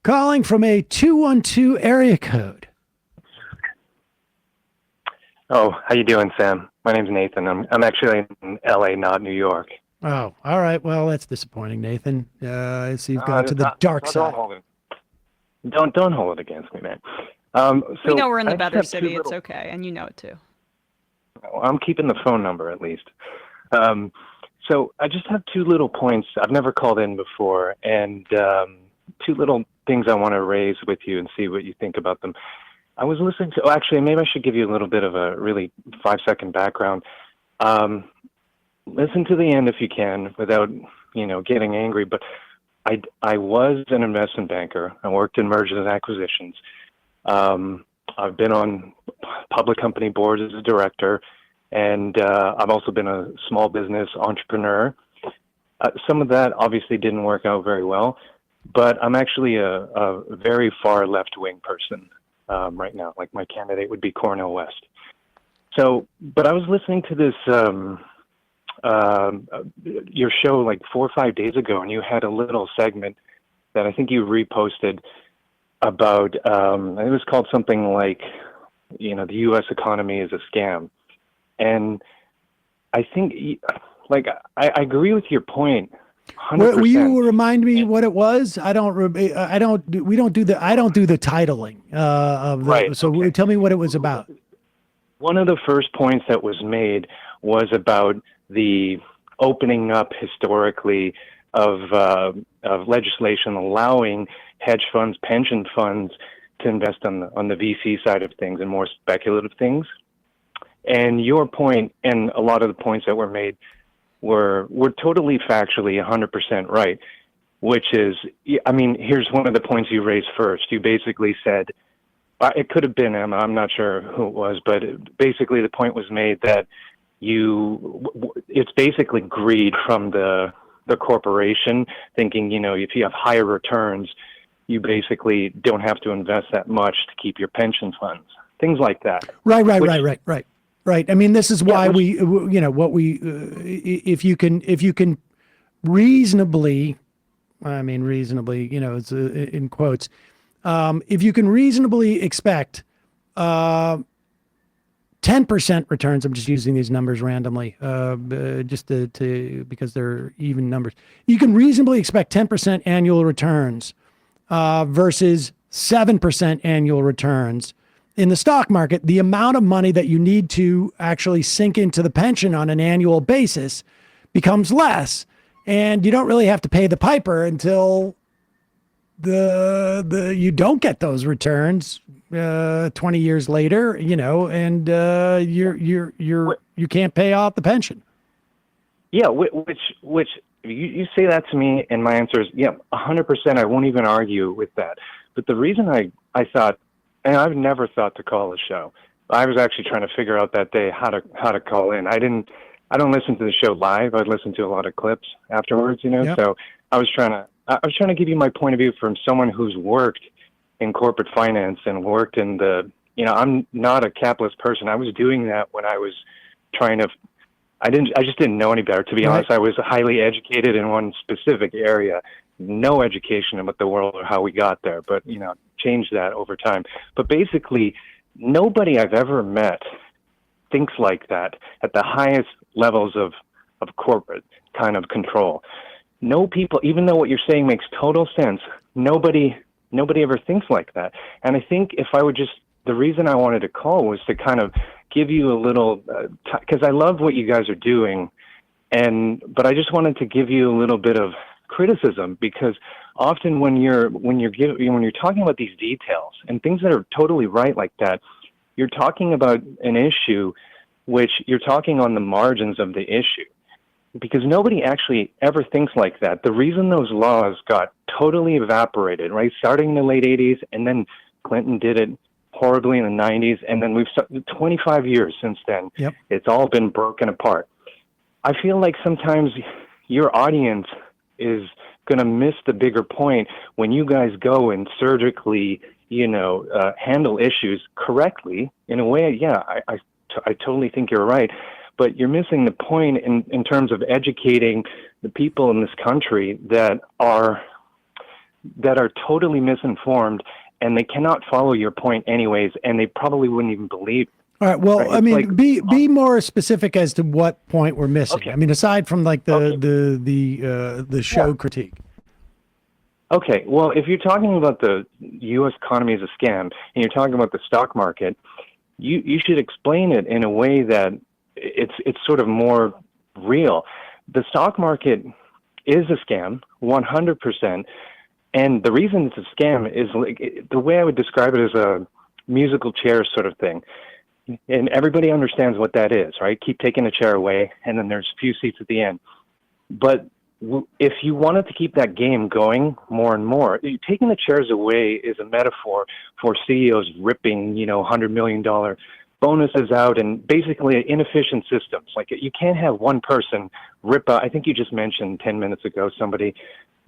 calling from a 212 area code. Oh, how you doing, Sam? My name's Nathan. I'm actually in LA, not New York. Oh, all right. Well, that's disappointing, Nathan. I see you've gone to the dark side. Don't hold it against me, man. We know we're in I the just better have city. It's okay, and you know it too. I'm keeping the phone number at least. So I just have two little points. I've never called in before, and two little things I want to raise with you and see what you think about them. I was listening to. Actually, maybe I should give you a little bit of a really 5-second background. Listen to the end if you can, without getting angry. But I was an investment banker. I worked in mergers and acquisitions. I've been on public company boards as a director, and I've also been a small business entrepreneur. Some of that obviously didn't work out very well, but I'm actually a very far left-wing person right now. Like, my candidate would be Cornel West. So, but I was listening to this your show like 4 or 5 days ago, and you had a little segment that I think you reposted about, it was called something like, the U.S. economy is a scam. And I think, I agree with your point. 100%. Will you remind me what it was? I don't do the titling of the, right. So okay. Tell me what it was about. One of the first points that was made was about the opening up historically of legislation allowing hedge funds, pension funds to invest on the VC side of things and more speculative things. And your point and a lot of the points that were made were totally factually 100% right, which is, here's one of the points you raised first. You basically said, it could have been Emma, I'm not sure who it was, but basically the point was made that it's basically greed from the corporation thinking, if you have higher returns, you basically don't have to invest that much to keep your pension funds, things like that. Right. I mean, this is why if you can reasonably, it's in quotes, if you can reasonably expect 10% returns, I'm just using these numbers randomly, just to because they're even numbers. You can reasonably expect 10% annual returns versus 7% annual returns. In the stock market, the amount of money that you need to actually sink into the pension on an annual basis becomes less, and you don't really have to pay the piper until you don't get those returns 20 years later, and you can't pay off the pension. Yeah, which you say that to me, and my answer is 100%. I won't even argue with that. But the reason I thought, and I've never thought to call a show. I was actually trying to figure out that day how to call in. I don't listen to the show live. I'd listen to a lot of clips afterwards, Yep. So I was trying to give you my point of view from someone who's worked in corporate finance and worked in I'm not a capitalist person. I was doing that when I was trying to, I just didn't know any better, to be honest. I was highly educated in one specific area, no education about the world or how we got there, but changed that over time. But basically, nobody I've ever met thinks like that at the highest levels of corporate kind of control. No people, even though what you're saying makes total sense, nobody ever thinks like that. And I think if I would the reason I wanted to call was to kind of give you a little, because I love what you guys are doing, but I just wanted to give you a little bit of criticism, because often when you're talking about these details and things that are totally right like that, you're talking about an issue which you're talking on the margins of the issue, because nobody actually ever thinks like that. The reason those laws got totally evaporated, right, starting in the late 80s, and then Clinton did it horribly in the 90s, and then 25 years since then, Yep. It's all been broken apart. I feel like sometimes your audience is going to miss the bigger point when you guys go and surgically, handle issues correctly in a way. Yeah, I totally think you're right, but you're missing the point in terms of educating the people in this country that are that are totally misinformed, and they cannot follow your point anyways, and they probably wouldn't even believe. All right. Well, Right, I it's mean, like- be more specific as to what point we're missing. Okay. I mean, aside from like Okay. the show Yeah. critique. Okay, well, if you're talking about the U.S. economy as a scam, and you're talking about the stock market, you should explain it in a way that it's sort of more real. The stock market is a scam, 100%, and the reason it's a scam is like the way I would describe it is a musical chairs sort of thing, and everybody understands what that is, right? Keep taking a chair away, and then there's a few seats at the end, but if you wanted to keep that game going more and more, taking the chairs away is a metaphor for CEOs ripping, $100 million bonuses out and basically inefficient systems. Like you can't have one person rip out. I think you just mentioned 10 minutes ago, somebody,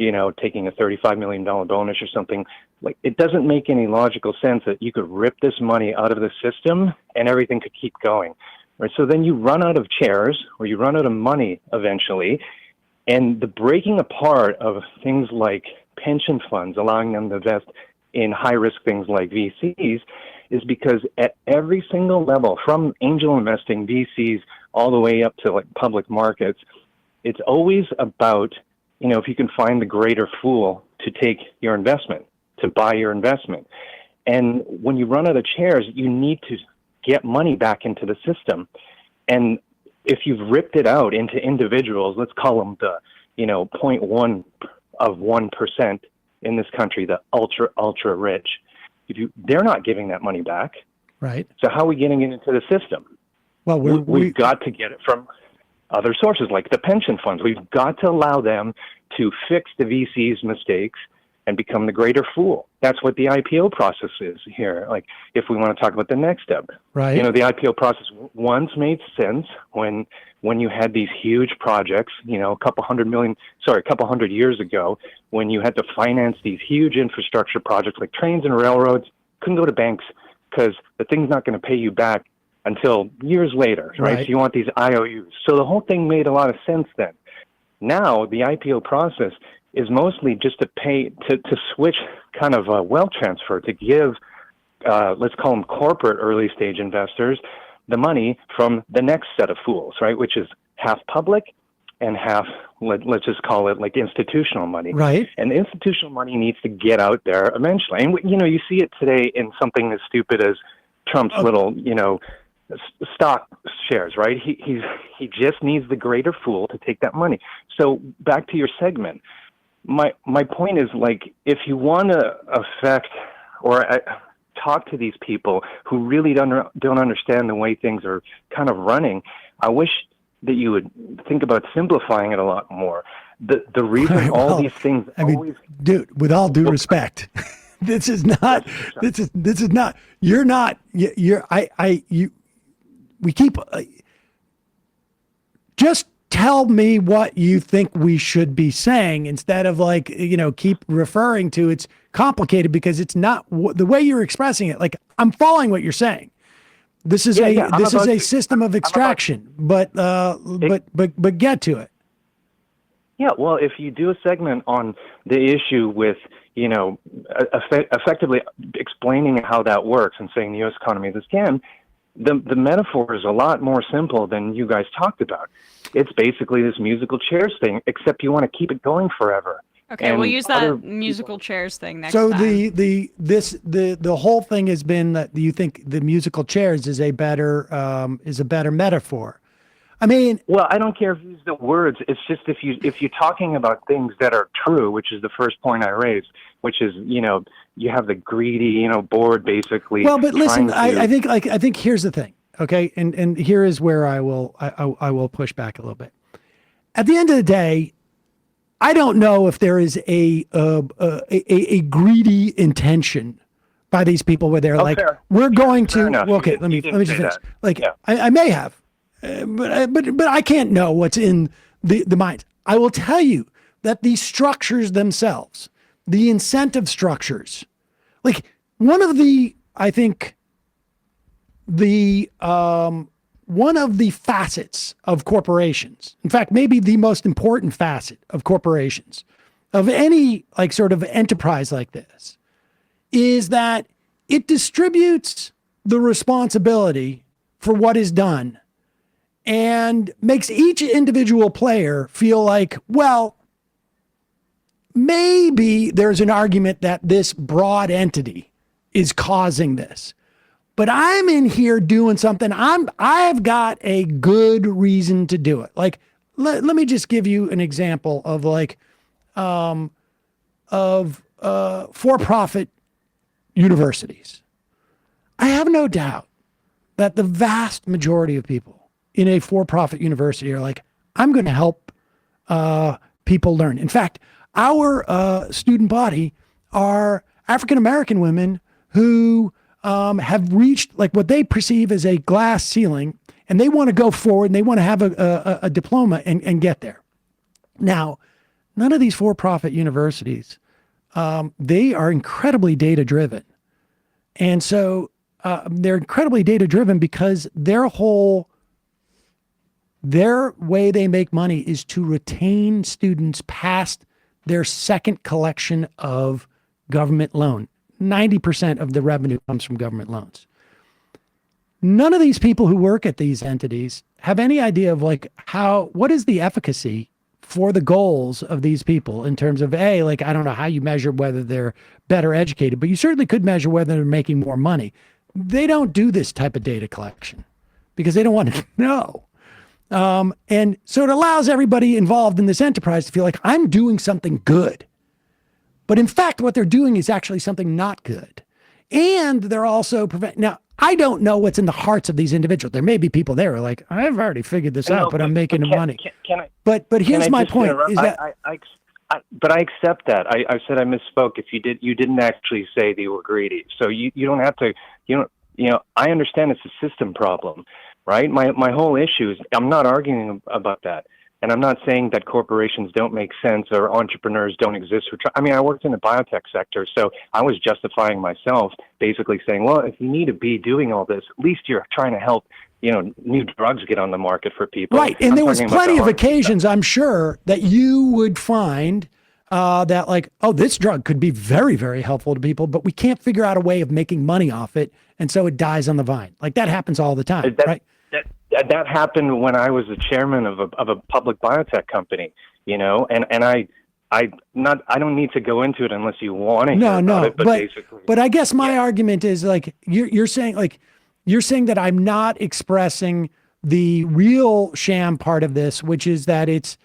taking a $35 million bonus or something. Like it doesn't make any logical sense that you could rip this money out of the system and everything could keep going. Right? So then you run out of chairs or you run out of money eventually. And the breaking apart of things like pension funds, allowing them to invest in high-risk things like VCs, is because at every single level, from angel investing, VCs, all the way up to like public markets, it's always about, if you can find the greater fool to take your investment, to buy your investment. And when you run out of chairs, you need to get money back into the system. And if you've ripped it out into individuals, let's call them the, 0.1 of 1% in this country, the ultra rich, they're not giving that money back. Right. So how are we getting it into the system? Well, we've got to get it from other sources like the pension funds. We've got to allow them to fix the VC's mistakes and become the greater fool. That's what the IPO process is here. Like, if we want to talk about the next step, right. The IPO process once made sense when you had these huge projects, a couple hundred years ago, when you had to finance these huge infrastructure projects like trains and railroads, couldn't go to banks because the thing's not going to pay you back until years later, right? So you want these IOUs. So the whole thing made a lot of sense then. Now, the IPO process is mostly just to pay, to switch kind of a wealth transfer, to give, let's call them corporate early stage investors, the money from the next set of fools, right? Which is half public and half, let's just call it like institutional money. Right. And the institutional money needs to get out there eventually. And, you see it today in something as stupid as Trump's little, stock shares, right? He just needs the greater fool to take that money. So back to your segment. My point is, like, if you want to affect or talk to these people who really don't understand the way things are kind of running, I wish that you would think about simplifying it a lot more. The reason these things always, dude, with all due respect, this is not. You're not. We keep. Just tell me what you think we should be saying instead of keep referring to it's complicated, because it's not the way you're expressing it. Like, I'm following what you're saying. This is a system of extraction, but get to it. Yeah, well, if you do a segment on the issue with, effectively explaining how that works and saying the U.S. economy is a scam, the metaphor is a lot more simple than you guys talked about. It's basically this musical chairs thing, except you want to keep it going forever. Okay, And we'll use that musical chairs thing next so time. the whole thing has been that you think the musical chairs is a better metaphor. I mean, well, I don't care if you use the words. It's just if you're talking about things that are true, which is the first point I raised, which is you have the greedy board basically. Well, but listen, I think here's the thing, okay, and here is where I will push back a little bit. At the end of the day, I don't know if there is a greedy intention by these people where they're we're going to. Well, okay, let me just finish. I may have. But I can't know what's in the minds. I will tell you that the structures themselves, the incentive structures, like one of the facets of corporations, in fact, maybe the most important facet of corporations, of any like sort of enterprise like this is that it distributes the responsibility for what is done and makes each individual player feel like, well, maybe there's an argument that this broad entity is causing this, but I'm in here doing something. I've got a good reason to do it. Like, let me just give you an example of like, for-profit universities. I have no doubt that the vast majority of people in a for-profit university are like, I'm going to help people learn. In fact, our student body are African-American women who have reached like what they perceive as a glass ceiling, and they want to go forward and they want to have a diploma and get there. Now, none of these for-profit universities, they are incredibly data-driven. And so they're incredibly data-driven because their way they make money is to retain students past their second collection of government loan. 90% of the revenue comes from government loans. None of these people who work at these entities have any idea of like what is the efficacy for the goals of these people in terms of like, I don't know how you measure whether they're better educated, but you certainly could measure whether they're making more money. They don't do this type of data collection because they don't want to know. And so it allows everybody involved in this enterprise to feel like I'm doing something good. But in fact, what they're doing is actually something not good. And they're also now, I don't know what's in the hearts of these individuals. There may be people there who are like, I've already figured this out, but I'm making the money. But here's my point: is that but I accept that. I said I misspoke. If you didn't actually say they were greedy. So you don't have to. I understand it's a system problem, right? My whole issue is I'm not arguing about that. And I'm not saying that corporations don't make sense or entrepreneurs don't exist. I worked in the biotech sector, so I was justifying myself, basically saying, well, if you need to be doing all this, at least you're trying to help, new drugs get on the market for people. Right. And there was plenty of occasions, I'm sure, that you would find that like, oh, this drug could be very, very helpful to people, but we can't figure out a way of making money off it. And so it dies on the vine. Like that happens all the time, right? That happened when I was the chairman of a public biotech company, and I don't need to go into it unless you want to hear about it, but I guess my argument is like, you're saying that I'm not expressing the real sham part of this, which is that it's,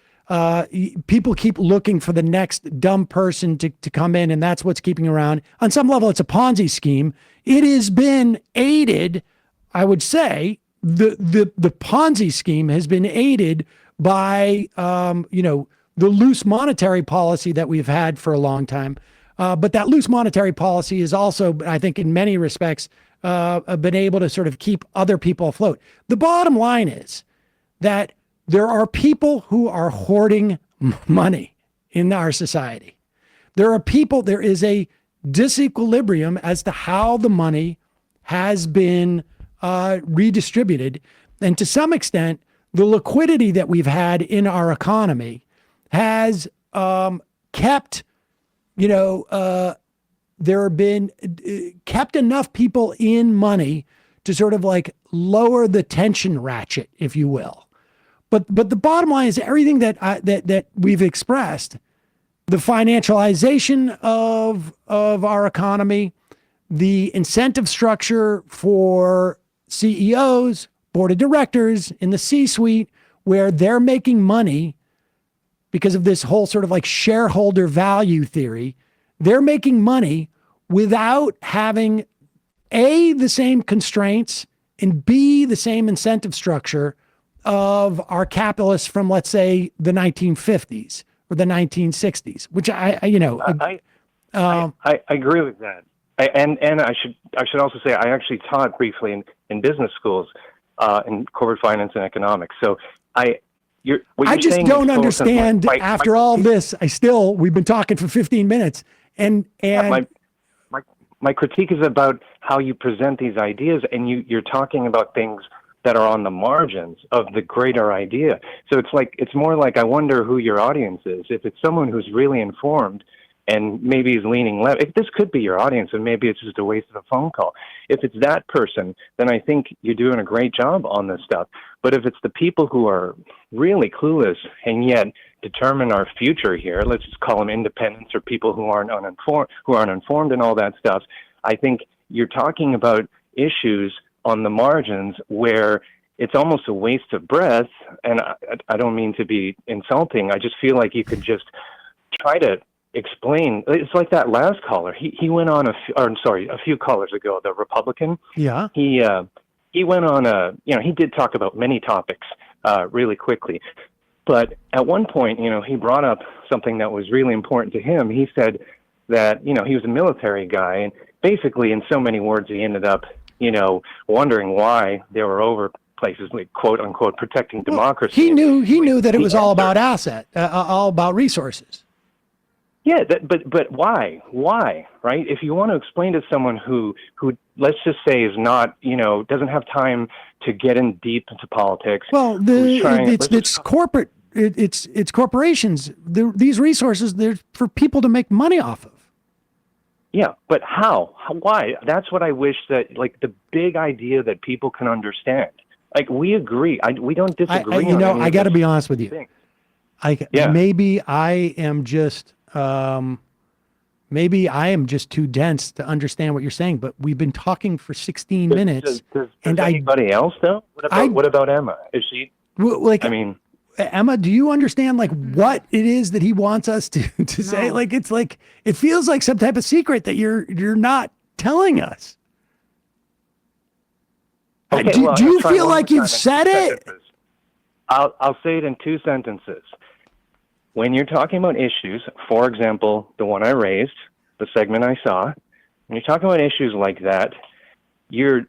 people keep looking for the next dumb person to come in, and that's what's keeping around. On some level, it's a Ponzi scheme. It has been aided, I would say, the Ponzi scheme has been aided by, the loose monetary policy that we've had for a long time. But that loose monetary policy is also, I think, in many respects, been able to sort of keep other people afloat. The bottom line is that there are people who are hoarding money in our society. There is a disequilibrium as to how the money has been redistributed. And to some extent, the liquidity that we've had in our economy has kept, there have been kept enough people in money to sort of like lower the tension ratchet, if you will. But the bottom line is everything that we've expressed, the financialization of our economy, the incentive structure for CEOs, board of directors in the C-suite, where they're making money because of this whole sort of like shareholder value theory. They're making money without having A, the same constraints, and B, the same incentive structure of our capitalists from, let's say, the 1950s or the 1960s, which I agree with that. And I should also say I actually taught briefly in business schools in corporate finance and economics. So I just don't understand. After all this, we've been talking for 15 minutes, and my critique is about how you present these ideas, and you're talking about things that are on the margins of the greater idea. So it's more like, I wonder who your audience is. If it's someone who's really informed and maybe is leaning left, if this could be your audience, and maybe it's just a waste of a phone call. If it's that person, then I think you're doing a great job on this stuff. But if it's the people who are really clueless and yet determine our future here, let's just call them independents or people who aren't uninformed and all that stuff, I think you're talking about issues on the margins where it's almost a waste of breath. And I don't mean to be insulting. I just feel like you could just try to explain. It's like that last caller. He went on a few callers ago, the Republican. Yeah. He went on he did talk about many topics really quickly. But at one point, he brought up something that was really important to him. He said that, he was a military guy, and basically in so many words, he ended up, wondering why they were over places like quote unquote protecting democracy. He knew that it was all about all about resources. Yeah, but why? Why, right? If you want to explain to someone who let's just say is not, doesn't have time to get in deep into politics. Well, it's corporate. It's corporations. These resources, they're for people to make money off of. Yeah, but how? Why? That's what I wish that, like, the big idea that people can understand. Like, we agree. We don't disagree. I got to be honest with you. Maybe I am just too dense to understand what you're saying. But we've been talking for 16 minutes. Does anybody else though? What about Emma? Is she Emma, do you understand what it is that he wants us to say? Like, it's like, it feels like some type of secret that you're not telling us. Okay, do you feel like you've said it? I'll say it in 2 sentences. When you're talking about issues, for example, the one I raised, the segment I saw, when you're talking about issues like that, you're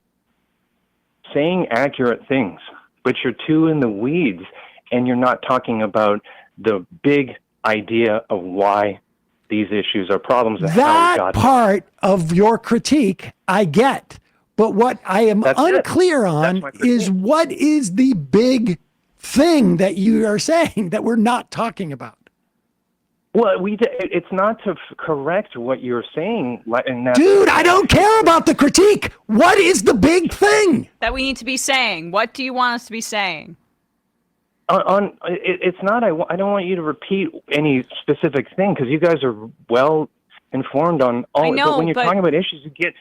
saying accurate things, but you're too in the weeds. And you're not talking about the big idea of why these issues are problems. That part of your critique, I get. But what I am unclear on is what is the big thing that you are saying that we're not talking about? Well, it's not to correct what you're saying. Dude, I don't care about the critique. What is the big thing that we need to be saying? What do you want us to be saying? It's not. I don't want you to repeat any specific thing because you guys are well informed on all. I know, but when you're talking about issues, you get.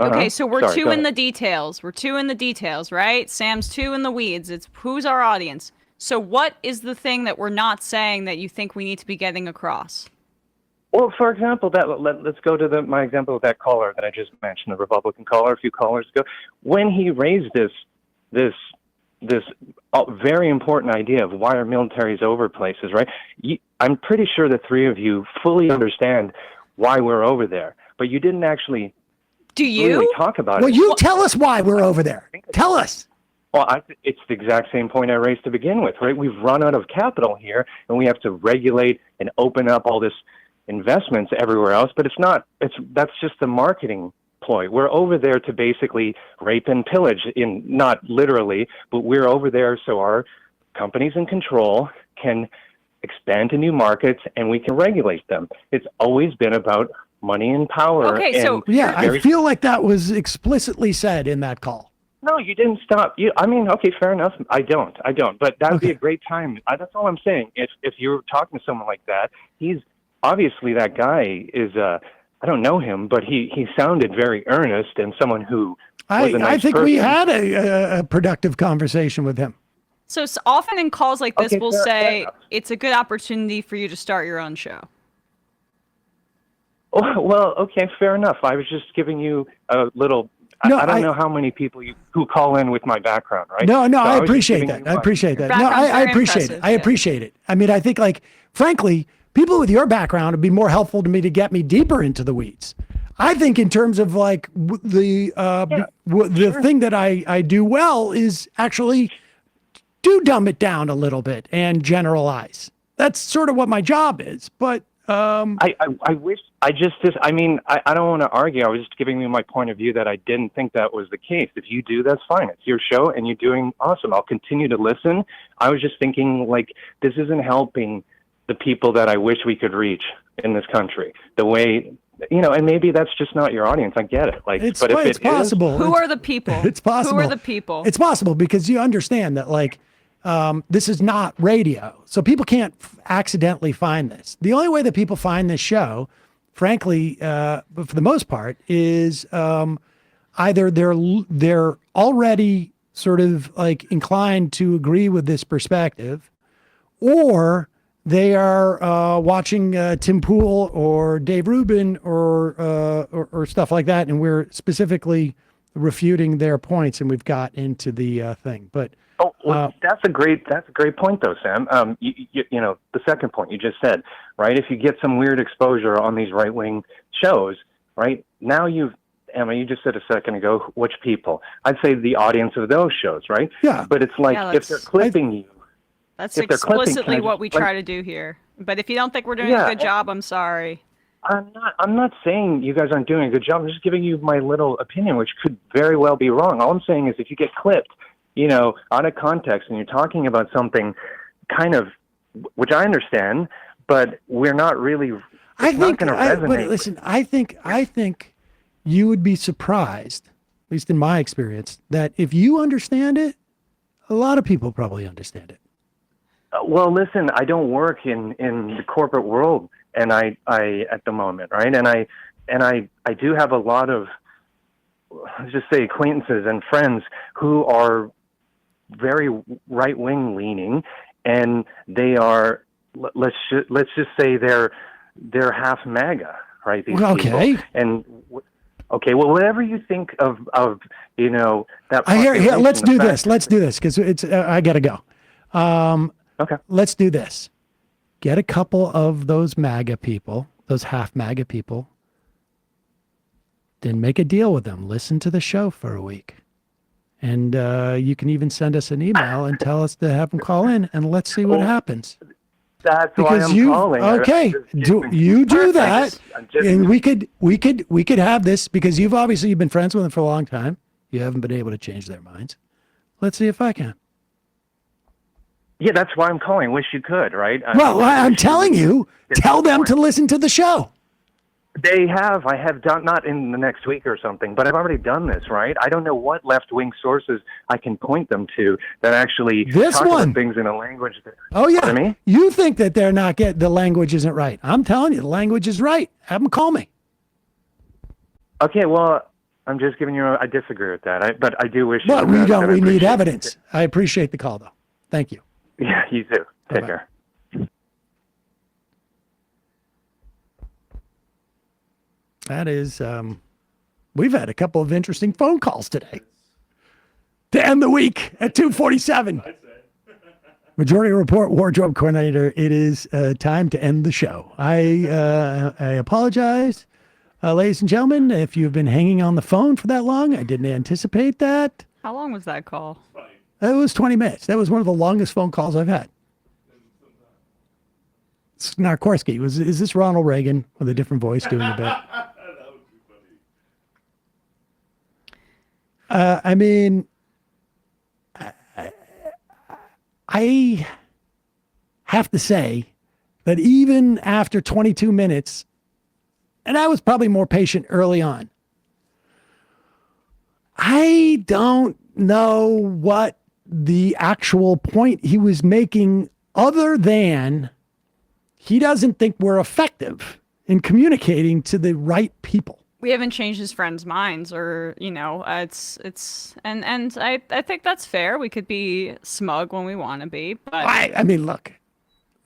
Okay, so we're too in the details. We're too in the details, right? Sam's too in the weeds. It's who's our audience. So what is the thing that we're not saying that you think we need to be getting across? Well, for example, let's go to my example of that caller that I just mentioned, the Republican caller a few callers ago. When he raised this very important idea of why our military is over places, right? I'm pretty sure the three of you fully understand why we're over there, but you didn't actually really talk about it. Well, you tell us why we're over there. Tell us. Well, it's the exact same point I raised to begin with, right? We've run out of capital here, and we have to regulate and open up all this investments everywhere else, but that's just the marketing ploy. We're over there to basically rape and pillage, not literally, but we're over there so our companies in control can expand to new markets and we can regulate them. It's always been about money and power. Okay, so I feel like that was explicitly said in that call. No, you didn't stop. Okay, fair enough. I don't. But that would be a great time. That's all I'm saying. If you're talking to someone like that, he's obviously, that guy is. I don't know him, but he sounded very earnest and someone who was a nice I think person. we had a productive conversation with him. So often in calls like this, we'll say it's a good opportunity for you to start your own show. Oh, well, okay, fair enough. I was just giving you a little. I don't know how many people who call in with my background, right? No, so I appreciate that. I appreciate that. No, I appreciate it. I appreciate it. I mean, I think, frankly, people with your background would be more helpful to me to get me deeper into the weeds. I think in terms of the thing that I do well is actually do dumb it down a little bit and generalize. That's sort of what my job is. But I wish I mean, I don't want to argue. I was just giving you my point of view that I didn't think that was the case. If you do, that's fine. It's your show and you're doing awesome. I'll continue to listen. I was just thinking, like, this isn't helping the people that I wish we could reach in this country. The way, and maybe that's just not your audience. I get it. Like, it's, but if it's it possible. Who are the people? It's possible. Who are the people? It's possible because you understand that, like, this is not radio. So people can't accidentally find this. The only way that people find this show, frankly, for the most part, is either they're already sort of like inclined to agree with this perspective, or they are watching Tim Pool or Dave Rubin or stuff like that, and we're specifically refuting their points, and we've got into the thing. But that's a great point, though, Sam. The second point you just said, right? If you get some weird exposure on these right wing shows, right now Emma, you just said a second ago, which people? I'd say the audience of those shows, right? Yeah. But it's like if they're clipping you. That's explicitly what we try to do here. But if you don't think we're doing a good job, I'm sorry. I'm not saying you guys aren't doing a good job. I'm just giving you my little opinion, which could very well be wrong. All I'm saying is if you get clipped, out of context, and you're talking about something kind of, which I understand, but we're not really. Not going to resonate. But listen, I think you would be surprised, at least in my experience, that if you understand it, a lot of people probably understand it. Well, listen, I don't work in the corporate world, and I at the moment, right? And I do have a lot of, let's just say, acquaintances and friends who are very right wing leaning, and they are, let's just say they're half MAGA, right? These okay. People. And okay, well, whatever you think of that. I hear. Here, let's do this. Let's do this because it's. I gotta go. Okay. Let's do this. Get a couple of those MAGA people, those half MAGA people, then make a deal with them. Listen to the show for a week. And you can even send us an email and tell us to have them call in, and let's see what happens. That's why I'm calling. Okay, do that, and we could have this because you've been friends with them for a long time. You haven't been able to change their minds. Let's see if I can. Yeah, that's why I'm calling. Wish you could, right? Well, I'm telling you, tell them to listen to the show. I have done, not in the next week or something, but I've already done this, right? I don't know what left-wing sources I can point them to that actually talk about things in a language that... Oh, yeah. I mean? You think that they're not the language isn't right. I'm telling you, the language is right. Have them call me. Okay, well, I'm just giving you I disagree with that, but I do wish... Well, we need evidence. I appreciate the call, though. Thank you. Yeah, you too. Take care. That is, we've had a couple of interesting phone calls today to end the week at 2:47. Majority Report Wardrobe Coordinator, it is time to end the show. I apologize, ladies and gentlemen, if you've been hanging on the phone for that long. I didn't anticipate that. How long was that call? It was 20 minutes. That was one of the longest phone calls I've had. Snarkorsky. Is this Ronald Reagan with a different voice doing a bit? That would be funny. I mean, I have to say that even after 22 minutes, and I was probably more patient early on, I don't know what the actual point he was making other than he doesn't think we're effective in communicating to the right people. We haven't changed his friends' minds, or it's and I think that's fair. We could be smug when we want to be, but I mean, look,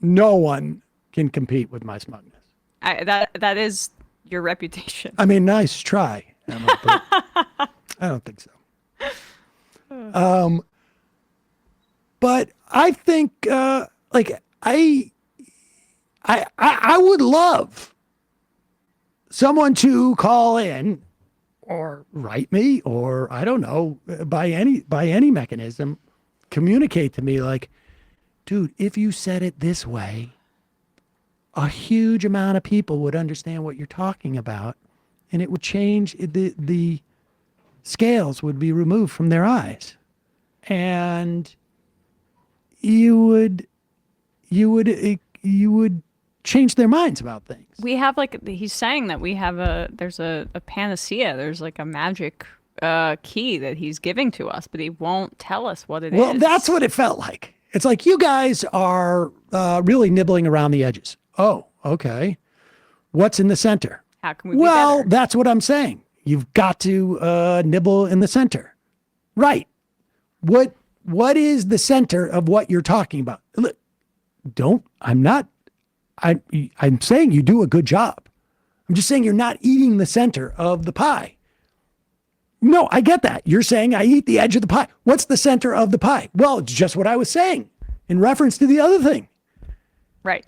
no one can compete with my smugness. That is your reputation. I mean, nice try, Emma, but I don't think so. But I think like I would love someone to call in or write me, or I don't know, by any mechanism, communicate to me like, dude, if you said it this way, a huge amount of people would understand what you're talking about, and it would change the scales would be removed from their eyes, and you would change their minds about things. We have he's saying that there's a panacea. There's like a magic key that he's giving to us, but he won't tell us what it is. Well, that's what it felt like. It's like you guys are really nibbling around the edges. Oh, okay. What's in the center? How can we be Well, better? that's what I'm saying. You've got to nibble in the center. Right. What is the center of what you're talking about? Look, I'm saying you do a good job. I'm just saying you're not eating the center of the pie. No, I get that. You're saying I eat the edge of the pie. What's the center of the pie? Well, it's just what I was saying in reference to the other thing. Right.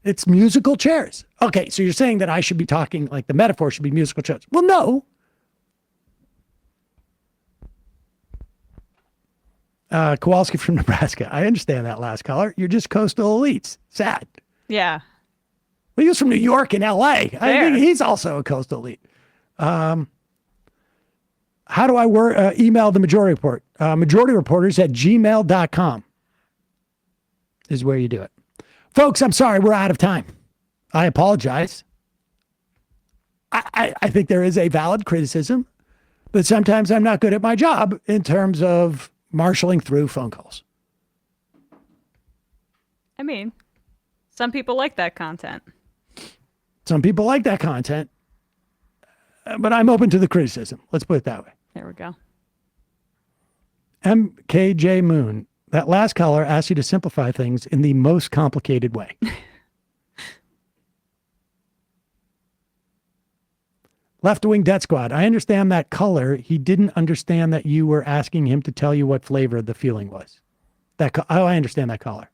It's musical chairs. Okay, so you're saying that I should be talking like the metaphor should be musical chairs. Well, no. Kowalski from Nebraska. I understand that last caller. You're just coastal elites. Sad. Yeah. Well, he was from New York and LA. I Fair. think he's also a coastal elite. How do I email the majority report? Majorityreporters@gmail.com is where you do it. Folks, I'm sorry, we're out of time. I apologize. I think there is a valid criticism, but sometimes I'm not good at my job in terms of marshaling through phone calls. I mean, some people like that content. Some people like that content, but I'm open to the criticism. Let's put it that way. There we go. MKJ Moon, that last caller asked you to simplify things in the most complicated way. Left Wing Death Squad, I understand that color. He didn't understand that you were asking him to tell you what flavor the feeling was. I understand that color.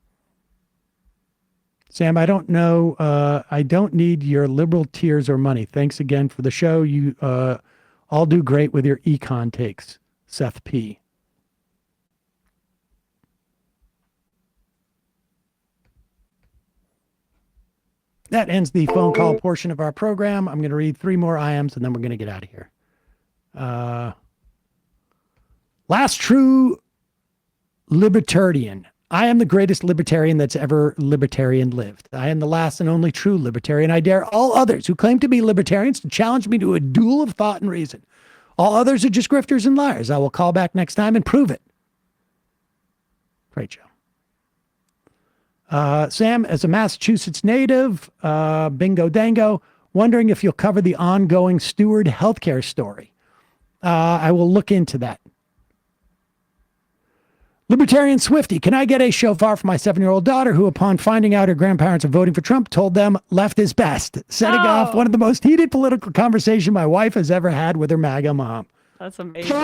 Sam, I don't know. I don't need your liberal tears or money. Thanks again for the show. You all do great with your econ takes. Seth P. That ends the phone call portion of our program. I'm going to read 3 more IMs and then we're going to get out of here. Last true libertarian. I am the greatest libertarian that's ever libertarian lived. I am the last and only true libertarian. I dare all others who claim to be libertarians to challenge me to a duel of thought and reason. All others are just grifters and liars. I will call back next time and prove it. Great show. Sam, as a Massachusetts native, bingo dango, wondering if you'll cover the ongoing Steward healthcare story. I will look into that. Libertarian Swifty, can I get a shofar for my 7-year-old daughter who, upon finding out her grandparents are voting for Trump, told them left is best, setting off one of the most heated political conversations my wife has ever had with her MAGA mom. That's amazing.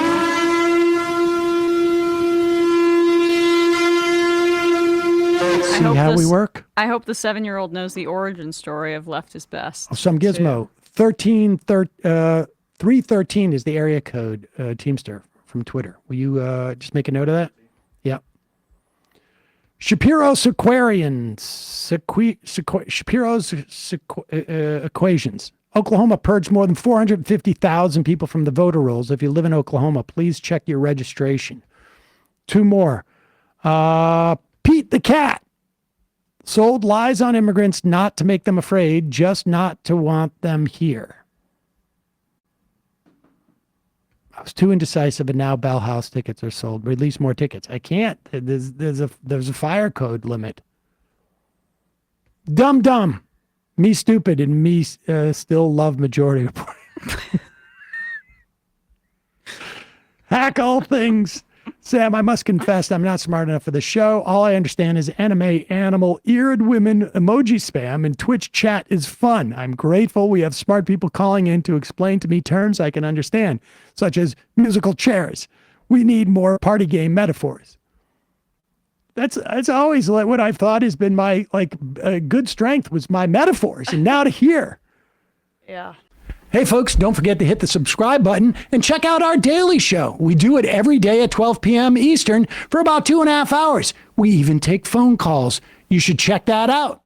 See how we work? I hope the 7-year-old knows the origin story of left is best. Some gizmo. 313 is the area code, Teamster from Twitter. Will you just make a note of that? Yep. Shapiro's equations. Oklahoma purged more than 450,000 people from the voter rolls. If you live in Oklahoma, please check your registration. 2 more. Pete the Cat sold lies on immigrants not to make them afraid, just not to want them here. I was too indecisive, and now Bell House tickets are sold. Release more tickets. I can't. There's a fire code limit. Dumb. Me stupid and me still love majority report. Hack all things. Sam, I must confess I'm not smart enough for the show. All I understand is anime, animal, eared women, emoji spam, and Twitch chat is fun. I'm grateful we have smart people calling in to explain to me terms I can understand, such as musical chairs. We need more party game metaphors. That's always what I've thought has been my good strength was my metaphors, and now to hear. Yeah. Hey, folks, don't forget to hit the subscribe button and check out our daily show. We do it every day at 12 p.m. Eastern for about 2.5 hours. We even take phone calls. You should check that out.